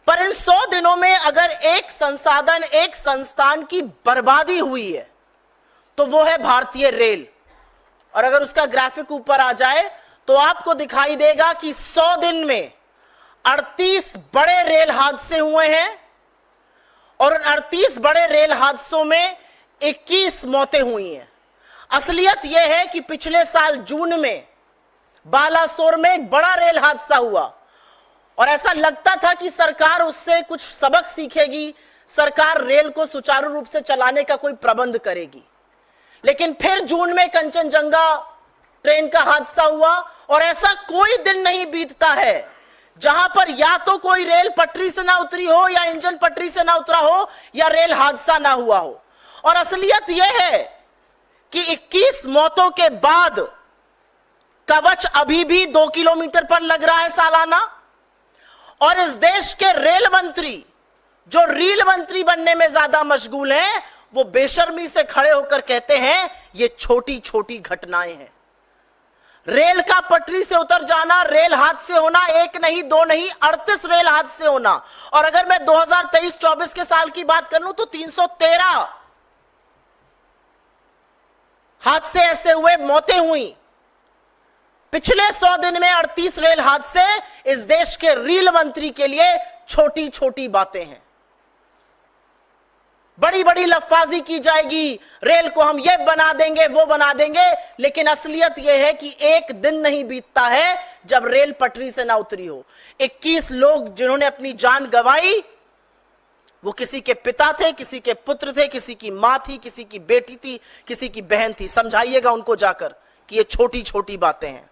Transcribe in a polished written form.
पर इन 100 दिनों में अगर एक संसाधन, एक संस्थान की बर्बादी हुई है तो वो है भारतीय रेल। और अगर उसका ग्राफिक ऊपर आ जाए तो आपको दिखाई देगा कि 100 दिन में 38 बड़े रेल हादसे हुए हैं और उन 38 बड़े रेल हादसों में 21 मौतें हुई हैं। असलियत यह है कि पिछले साल जून में बालासोर में एक बड़ा रेल हादसा हुआ और ऐसा लगता था कि सरकार उससे कुछ सबक सीखेगी, सरकार रेल को सुचारू रूप से चलाने का कोई प्रबंध करेगी। लेकिन फिर जून में कंचनजंगा ट्रेन का हादसा हुआ और ऐसा कोई दिन नहीं बीतता है जहां पर या तो कोई रेल पटरी से ना उतरी हो या इंजन पटरी से ना उतरा हो या रेल हादसा ना हुआ हो। और असलियत यह है कि 21 मौतों के बाद कवच अभी भी 2 किलोमीटर पर लग रहा है सालाना। और इस देश के रेल मंत्री जो रील मंत्री बनने में ज्यादा मशगूल हैं, वो बेशर्मी से खड़े होकर कहते हैं ये छोटी छोटी घटनाएं हैं। रेल का पटरी से उतर जाना, रेल हादसे होना, एक नहीं दो नहीं 38 रेल हादसे होना। और अगर मैं 2023-24 के साल की बात कर लूं तो 313 हादसे ऐसे हुए, मौतें हुई। पिछले 100 दिन में 38 रेल हादसे इस देश के रेल मंत्री के लिए छोटी छोटी बातें हैं। बड़ी बड़ी लफ्फाजी की जाएगी, रेल को हम ये बना देंगे वो बना देंगे, लेकिन असलियत यह है कि एक दिन नहीं बीतता है जब रेल पटरी से ना उतरी हो। 21 लोग जिन्होंने अपनी जान गंवाई, वो किसी के पिता थे, किसी के पुत्र थे, किसी की मां थी, किसी की बेटी थी, किसी की बहन थी। समझाइएगा उनको जाकर कि ये छोटी छोटी बातें हैं।